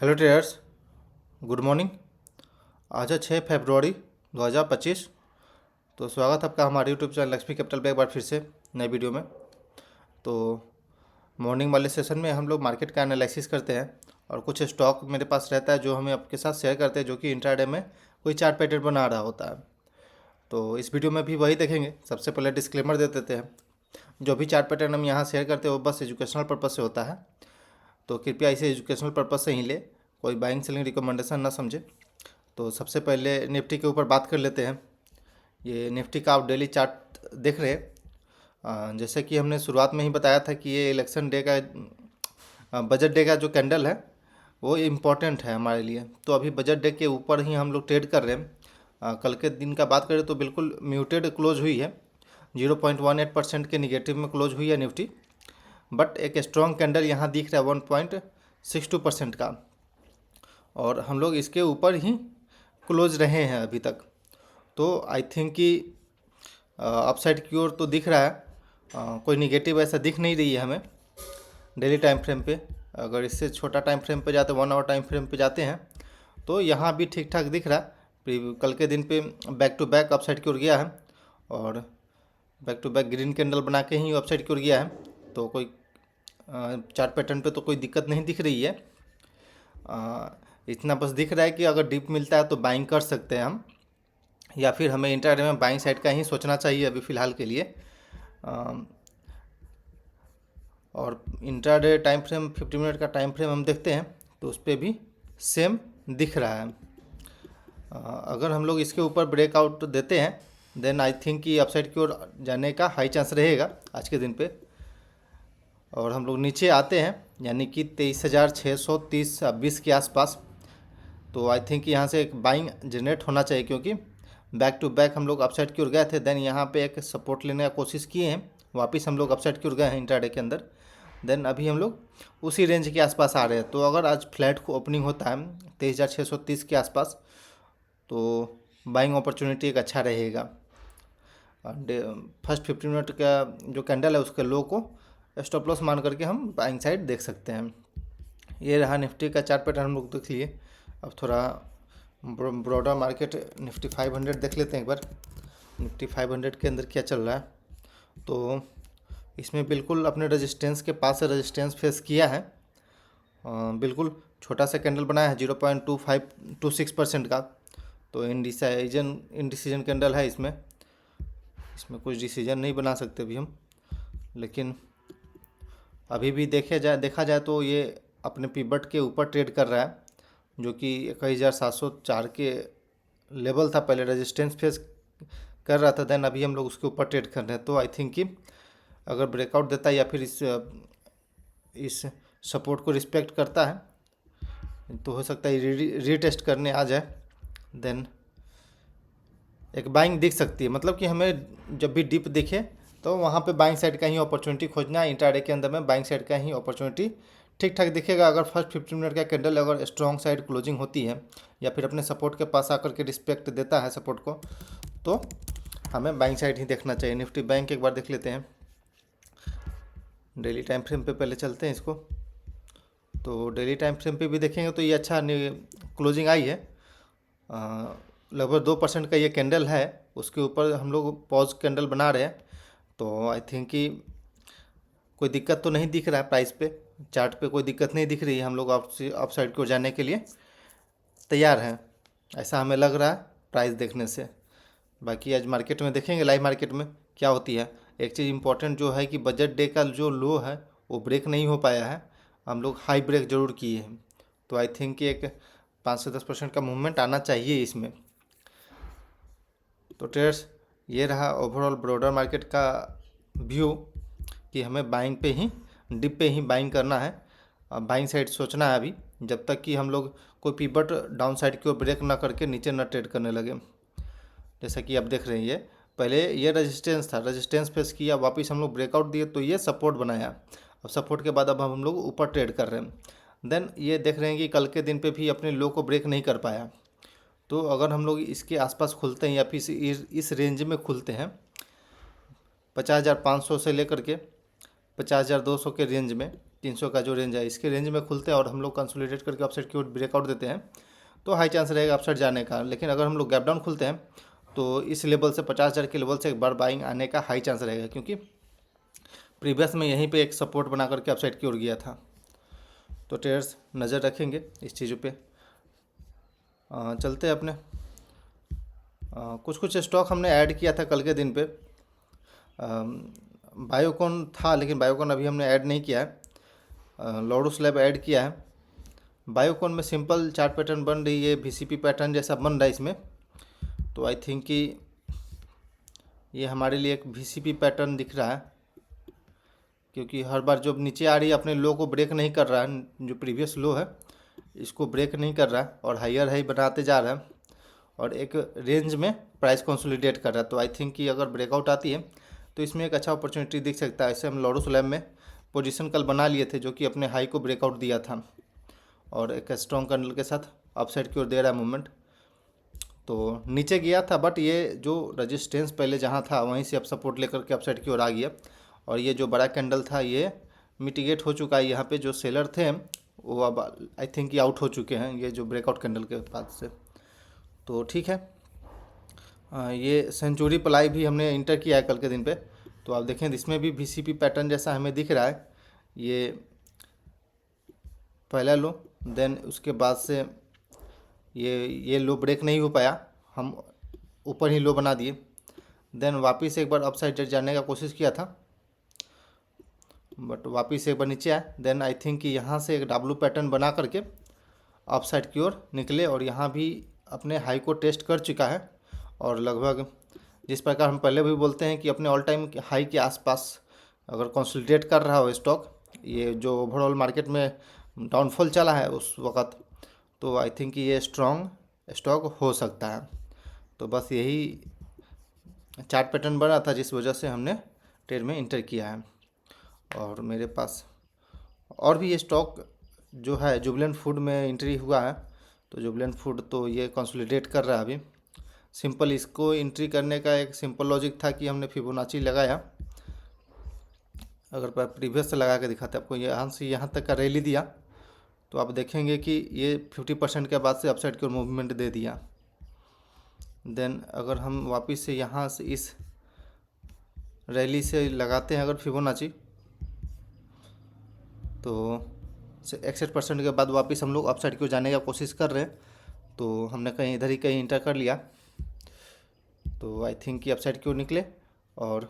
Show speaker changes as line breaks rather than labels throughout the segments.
Hello traders, good morning. आज है 6 फरवरी 2025। तो स्वागत है आपका हमारे यूट्यूब चैनल लक्ष्मी कैपिटल पे एक बार फिर से नए वीडियो में। तो मॉर्निंग वाले सेशन में हम लोग मार्केट का एनालिसिस करते हैं और कुछ स्टॉक मेरे पास रहता है जो हमें आपके साथ शेयर करते हैं, जो कि इंट्राडे में कोई चार्ट पैटर्न बना रहा होता है। तो इस वीडियो में भी वही देखेंगे। सबसे पहले डिस्क्लेमर दे देते हैं, जो भी चार्ट पैटर्न हम यहाँ शेयर करते हैं वो बस एजुकेशनल पर्पज़ से होता है, तो कृपया इसे एजुकेशनल पर्पज़ से ही ले, कोई बाइंग सेलिंग रिकमेंडेशन ना समझे। तो सबसे पहले निफ्टी के ऊपर बात कर लेते हैं। ये निफ्टी का आप डेली चार्ट देख रहे हैं। जैसे कि हमने शुरुआत में ही बताया था कि ये इलेक्शन डे का बजट डे का जो कैंडल है वो इम्पॉर्टेंट है हमारे लिए। तो अभी बजट डे के ऊपर ही हम लोग ट्रेड कर रहे हैं। कल के दिन का बात करें तो बिल्कुल म्यूटेड क्लोज हुई है, 0.18% के निगेटिव में क्लोज हुई है निफ्टी। बट एक स्ट्रॉन्ग कैंडल यहाँ दिख रहा है 1.62% का, और हम लोग इसके ऊपर ही क्लोज रहे हैं अभी तक। तो आई थिंक कि अपसाइड की ओर तो दिख रहा है, कोई निगेटिव ऐसा दिख नहीं रही है हमें डेली टाइम फ्रेम पे। अगर इससे छोटा टाइम फ्रेम पे जाते, 1 आवर टाइम फ्रेम पे जाते हैं, तो यहाँ भी ठीक ठाक दिख रहा है। कल के दिन पे बैक टू बैक अपसाइड की ओर गया है और back to back green candle बना के ही अपसाइड की ओर गया है। तो कोई चार्ट पैटर्न पे तो कोई दिक्कत नहीं दिख रही है। इतना बस दिख रहा है कि अगर डिप मिलता है तो बाइंग कर सकते हैं हम, या फिर हमें इंट्राडे में बाइंग साइड का ही सोचना चाहिए अभी फ़िलहाल के लिए। और इंट्राडे टाइम फ्रेम 50 मिनट का टाइम फ्रेम हम देखते हैं तो उस पर भी सेम दिख रहा है। अगर हम लोग इसके ऊपर ब्रेकआउट देते हैं देन आई थिंक कि अपसाइड की ओर जाने का हाई चांस रहेगा आज के दिन पे। और हम लोग नीचे आते हैं यानी कि 23,630-20 के आसपास, तो आई थिंक यहाँ से एक बाइंग जनरेट होना चाहिए, क्योंकि बैक टू बैक हम लोग अपसाइड की ओर गए थे। देन यहाँ पे एक सपोर्ट लेने का कोशिश किए हैं, वापस हम लोग अपसाइड की ओर गए हैं इंट्राडे के अंदर। देन अभी हम लोग उसी रेंज के आसपास आ रहे हैं। तो अगर आज फ्लैट को ओपनिंग होता है 23,630 के आसपास, तो बाइंग अपॉर्चुनिटी एक अच्छा रहेगा। फर्स्ट 50 मिनट का जो कैंडल है उसके लो को स्टॉप लॉस मान करके हम बाइंग साइड देख सकते हैं। ये रहा निफ्टी का चार्ट पैटर्न हम लोग देख लिए। अब थोड़ा ब्रॉडर मार्केट निफ्टी 500 देख लेते हैं एक बार। निफ्टी 500 के अंदर क्या चल रहा है, तो इसमें बिल्कुल अपने रेजिस्टेंस के पास से रेजिस्टेंस फेस किया है। बिल्कुल छोटा सा कैंडल बनाया है 0.2526% का। तो इनडिसीजन कैंडल है इसमें कुछ डिसीजन नहीं बना सकते अभी हम। लेकिन अभी भी देखा जाए तो ये अपने पिवट के ऊपर ट्रेड कर रहा है, जो कि 21,704 के लेवल था, पहले रेजिस्टेंस फेस कर रहा था। देन अभी हम लोग उसके ऊपर ट्रेड कर रहे हैं। तो आई थिंक कि अगर ब्रेकआउट देता है या फिर इस सपोर्ट को रिस्पेक्ट करता है तो हो सकता है रीटेस्ट करने आ जाए। देन एक बाइंग दिख सकती है, मतलब कि हमें जब भी डिप दिखे तो वहाँ पे बाइंग साइड का ही अपॉर्चुनिटी खोजना है। इंट्राडे के अंदर में बाइंग साइड का ही अपॉर्चुनिटी ठीक ठाक दिखेगा। अगर फर्स्ट 50 मिनट का कैंडल अगर स्ट्रॉन्ग साइड क्लोजिंग होती है या फिर अपने सपोर्ट के पास आकर के रिस्पेक्ट देता है सपोर्ट को, तो हमें बाइंग साइड ही देखना चाहिए। निफ्टी बैंक एक बार देख लेते हैं। डेली टाइम फ्रेम पे पहले चलते हैं इसको। तो डेली टाइम फ्रेम पे भी देखेंगे तो ये अच्छा क्लोजिंग आई है। लगभग 2% का ये कैंडल है, उसके ऊपर हम लोग पॉज कैंडल बना रहे हैं। तो आई थिंक कि कोई दिक्कत तो नहीं दिख रहा है प्राइस पे, चार्ट पे कोई दिक्कत नहीं दिख रही है। हम लोग अप साइड को जाने के लिए तैयार हैं, ऐसा हमें लग रहा है प्राइस देखने से। बाकी आज मार्केट में देखेंगे, लाइव मार्केट में क्या होती है। एक चीज़ इंपॉर्टेंट जो है कि बजट डे का जो लो है वो ब्रेक नहीं हो पाया है, हम लोग हाई ब्रेक जरूर किए हैं। तो आई थिंक कि एक 5 से 10% का मूवमेंट आना चाहिए इसमें। तो ट्रेडर्स, ये रहा ओवरऑल ब्रॉडर मार्केट का व्यू कि हमें बाइंग पे ही, डिप पे ही बाइंग करना है। बाइंग साइड सोचना है अभी, जब तक कि हम लोग कोई पिवट डाउन साइड की ओर ब्रेक ना करके नीचे ना ट्रेड करने लगे। जैसा कि आप देख रहे हैं, ये पहले ये रेजिस्टेंस था, रेजिस्टेंस फेस किया, वापस हम लोग ब्रेकआउट दिए तो ये सपोर्ट बनाया। अब सपोर्ट के बाद अब हम लोग ऊपर ट्रेड कर रहे हैं। देन ये देख रहे हैं कि कल के दिन पे भी अपने लो को ब्रेक नहीं कर पाया। तो अगर हम लोग इसके आसपास खुलते हैं या फिर इस रेंज में खुलते हैं 50,500 से लेकर के 50,200 के रेंज में, 300 का जो रेंज है इसके रेंज में खुलते हैं और हम लोग कंसोलिडेट करके अपसाइड की ओर ब्रेकआउट देते हैं तो हाई चांस रहेगा अपसाइड जाने का। लेकिन अगर हम लोग गैप डाउन खुलते हैं तो इस लेवल से 50,000 के लेवल से एक बार बाइंग आने का हाई चांस रहेगा, क्योंकि प्रीवियस में यहीं पे एक सपोर्ट बना करके अपसाइड की ओर गया था। तो ट्रेडर्स नज़र रखेंगे इस चीज़ों पे। चलते हैं अपने कुछ कुछ स्टॉक हमने ऐड किया था कल के दिन पे। बायोकॉन था लेकिन बायोकॉन अभी हमने ऐड नहीं किया है। लॉडस लैब ऐड किया है। बायोकॉन में सिंपल चार्ट पैटर्न बन रही है, वीसीपी पैटर्न जैसा बन रहा है इसमें। तो आई थिंक कि ये हमारे लिए एक वीसीपी पैटर्न दिख रहा है, क्योंकि हर बार जब नीचे आ रही है अपने लो को ब्रेक नहीं कर रहा है, जो प्रीवियस लो है इसको ब्रेक नहीं कर रहा है और हायर हाई बनाते जा रहा है और एक रेंज में प्राइस कंसोलिडेट कर रहा है। तो आई थिंक कि अगर ब्रेकआउट आती है तो इसमें एक अच्छा अपॉर्चुनिटी दिख सकता है। ऐसे हम लॉडस लैब में पोजीशन कल बना लिए थे जो कि अपने हाई को ब्रेकआउट दिया था और एक स्ट्रॉन्ग कैंडल के साथ अपसाइड की ओर दे रहा है मूवमेंट। तो नीचे गया था बट ये जो रजिस्टेंस पहले जहाँ था वहीं से अब सपोर्ट लेकर के अपसाइड की ओर आ गया और ये जो बड़ा कैंडल था ये मिटिगेट हो चुका है। यहाँ पे जो सेलर थे वो अब आई थिंक ये आउट हो चुके हैं ये जो ब्रेकआउट कैंडल के बाद से। तो ठीक है। ये सेंचुरी प्लाई भी हमने इंटर किया है कल के दिन पे। तो आप देखें इसमें भी वीसीपी पैटर्न जैसा हमें दिख रहा है। ये पहला लो, देन उसके बाद से ये लो ब्रेक नहीं हो पाया, हम ऊपर ही लो बना दिए, देन वापस एक बार अपसाइड जाने का कोशिश किया था बट वापस एक बार नीचे आया। देन आई थिंक कि यहाँ से एक डब्लू पैटर्न बना करके अपसाइड की ओर निकले और यहाँ भी अपने हाई को टेस्ट कर चुका है और लगभग जिस प्रकार हम पहले भी बोलते हैं कि अपने ऑल टाइम हाई के आसपास अगर कंसोलिडेट कर रहा हो स्टॉक, ये जो ओवरऑल मार्केट में डाउनफॉल चला है उस वक़्त, तो आई थिंक ये स्ट्रॉन्ग स्टॉक हो सकता है। तो बस यही चार्ट पैटर्न बना था जिस वजह से हमने ट्रेड में इंटर किया है। और मेरे पास और भी ये स्टॉक जो है जुबिलेंट फूड में एंट्री हुआ है। तो जुबिलेंट फूड तो ये कंसोलिडेट कर रहा है अभी। सिंपल इसको एंट्री करने का एक सिंपल लॉजिक था कि हमने फिबोनाची लगाया। अगर प्रीवियस से लगा के दिखाते आपको, यहाँ से यहाँ तक का रैली दिया तो आप देखेंगे कि ये 50% के बाद से अपसाइड की ओर मूवमेंट दे दिया। देन अगर हम वापस से यहाँ से इस रैली से लगाते हैं अगर फिबोनाची तो 61% के बाद वापस हम लोग अपसाइड की ओर जाने का कोशिश कर रहे हैं। तो हमने कहीं इधर ही कहीं इंटर कर लिया। तो आई थिंक कि अपसाइड की ओर निकले और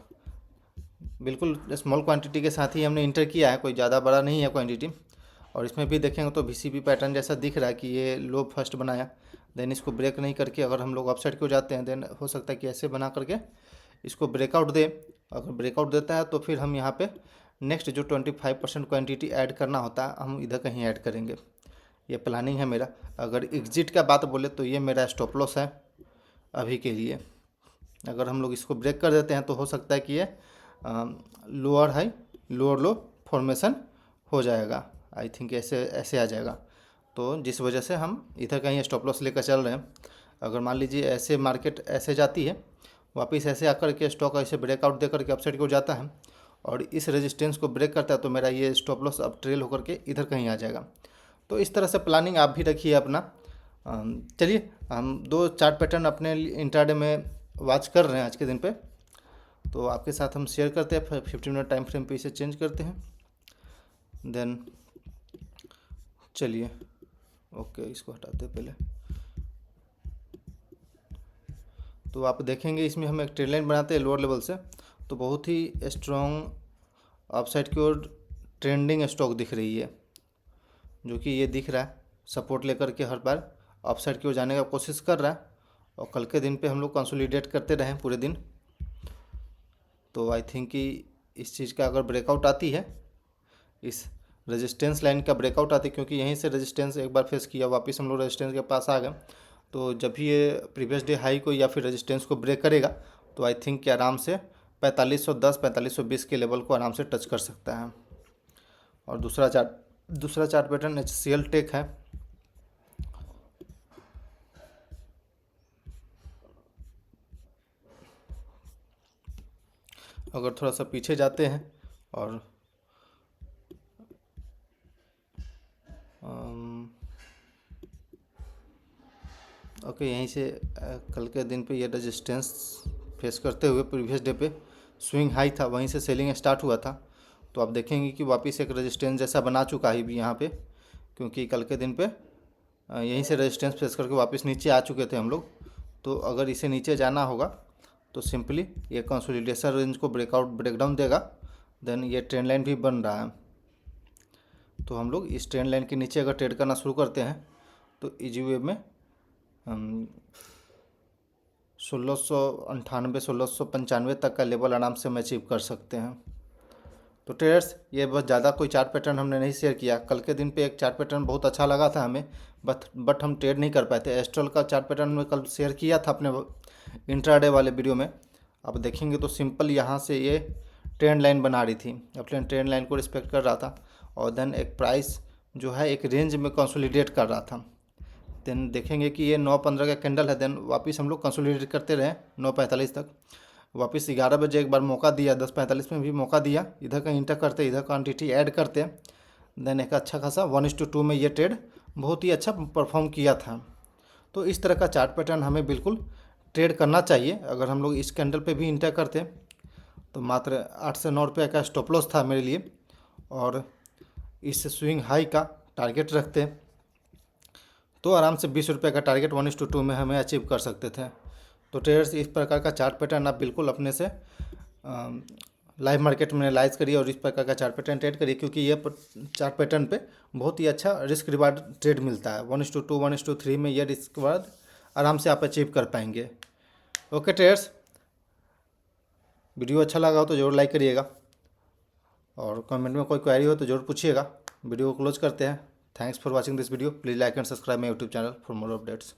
बिल्कुल स्मॉल क्वांटिटी के साथ ही हमने इंटर किया है, कोई ज़्यादा बड़ा नहीं है क्वांटिटी। और इसमें भी देखेंगे तो वीसीपी पैटर्न जैसा दिख रहा है कि ये लो फर्स्ट बनाया, देन इसको ब्रेक नहीं करके अगर हम लोग अपसाइड को जाते हैं देन हो सकता है कि ऐसे बना करके इसको ब्रेकआउट दे। अगर ब्रेकआउट देता है तो फिर हम यहाँ पे नेक्स्ट जो 25% क्वांटिटी ऐड करना होता है हम इधर कहीं ऐड करेंगे। ये प्लानिंग है मेरा। अगर एग्जिट का बात बोले तो ये मेरा स्टॉप लॉस है अभी के लिए। अगर हम लोग इसको ब्रेक कर देते हैं तो हो सकता है कि ये लोअर हाई लोअर लो फॉर्मेशन हो जाएगा। आई थिंक ऐसे ऐसे आ जाएगा। तो जिस वजह से हम इधर कहीं स्टॉप लॉस लेकर चल रहे हैं। अगर मान लीजिए ऐसे मार्केट ऐसे जाती है वापस ऐसे आकर के स्टॉक ऐसे ब्रेकआउट दे करके अपसाइड को जाता है और इस रेजिस्टेंस को ब्रेक करता है तो मेरा ये स्टॉप लॉस अब ट्रेल होकर के इधर कहीं आ जाएगा। तो इस तरह से प्लानिंग आप भी रखिए अपना। चलिए हम दो चार्ट पैटर्न अपने इंट्राडे में वॉच कर रहे हैं आज के दिन पे, तो आपके साथ हम शेयर करते हैं। 15 मिनट टाइम फ्रेम पे इसे चेंज करते हैं। देन चलिए ओके इसको हटाते हैं पहले। तो आप देखेंगे इसमें हम एक ट्रेड लाइन बनाते हैं लोअर लेवल से, तो बहुत ही स्ट्रॉन्ग अपसाइड की ओर ट्रेंडिंग स्टॉक दिख रही है, जो कि ये दिख रहा है सपोर्ट लेकर के हर बार अपसाइड की ओर जाने का कोशिश कर रहा है। और कल के दिन पे हम लोग कंसोलिडेट करते रहे पूरे दिन। तो आई थिंक कि इस चीज़ का अगर ब्रेकआउट आती है, इस रेजिस्टेंस लाइन का ब्रेकआउट आती है, क्योंकि यहीं से रेजिस्टेंस एक बार फेस किया वापस हम लोग रेजिस्टेंस के पास आ गए। तो जब भी ये प्रीवियस डे हाई को या फिर रेजिस्टेंस को ब्रेक करेगा तो आई थिंक कि आराम से 4510 4520 के लेवल को आराम से टच कर सकता है। और दूसरा चार्ट पैटर्न HCL टेक है। अगर थोड़ा सा पीछे जाते हैं और ओके, यहीं से कल के दिन पे ये रेजिस्टेंस फेस करते हुए प्रीवियस डे पे स्विंग हाई था, वहीं से सेलिंग स्टार्ट हुआ था। तो आप देखेंगे कि वापस एक रेजिस्टेंस जैसा बना चुका है भी यहाँ पे, क्योंकि कल के दिन पे यहीं से रेजिस्टेंस फेस करके वापस नीचे आ चुके थे हम लोग। तो अगर इसे नीचे जाना होगा तो सिंपली ये कंसोलिडेशन रेंज को ब्रेकडाउन देगा, देन ये ट्रेंड लाइन भी बन रहा है। तो हम लोग इस ट्रेंड लाइन के नीचे अगर ट्रेड करना शुरू करते हैं तो इजी वे में 1698 1695 तक का लेवल आराम से हम अचीव कर सकते हैं। तो ट्रेडर्स, ये बस ज़्यादा कोई चार्ट पैटर्न हमने नहीं शेयर किया। कल के दिन पे एक चार्ट पैटर्न बहुत अच्छा लगा था हमें, बट हम ट्रेड नहीं कर पाए थे। एस्ट्रल का चार्ट पैटर्न में कल शेयर किया था अपने इंट्राडे वाले वीडियो में। आप देखेंगे तो सिंपल यहाँ से ये ट्रेंड लाइन बना रही थी, अपने ट्रेंड लाइन को रिस्पेक्ट कर रहा था, और देन एक प्राइस जो है एक रेंज में कंसोलिडेट कर रहा था। देन देखेंगे कि ये 9:15 का कैंडल है, देन वापस हम लोग कंसोलिडेट करते रहे 9:45 तक। वापस 11 बजे एक बार मौका दिया, 10:45 में भी मौका दिया, इधर का इंटर करते, इधर क्वान्टिटी ऐड करते, देन एक अच्छा खासा 1:2 में ये ट्रेड बहुत ही अच्छा परफॉर्म किया था। तो इस तरह का चार्ट पैटर्न हमें बिल्कुल ट्रेड करना चाहिए। अगर हम लोग इस कैंडल पे भी इंटर करते तो मात्र 8 से 9 रुपये का स्टॉप लॉस था मेरे लिए, और इस स्विंग हाई का टारगेट रखते तो आराम से 20 रुपये का टारगेट 1:2 में हमें अचीव कर सकते थे। तो ट्रेडर्स, इस प्रकार का चार्ट पैटर्न आप बिल्कुल अपने से लाइव मार्केट में एनालाइज करिए और इस प्रकार का चार्ट पैटर्न ट्रेड करिए, क्योंकि ये चार्ट पैटर्न पे बहुत ही अच्छा रिस्क रिवार्ड ट्रेड मिलता है। 1:2 1:3 में ये रिस्क रिवार्ड आराम से आप अचीव कर पाएंगे। ओके ट्रेडर्स, वीडियो अच्छा लगा हो तो ज़रूर लाइक करिएगा, और कमेंट में कोई क्वेरी हो तो ज़रूर पूछिएगा। वीडियो को क्लोज करते हैं। Thanks for watching this video. Please like and subscribe my YouTube channel for more updates.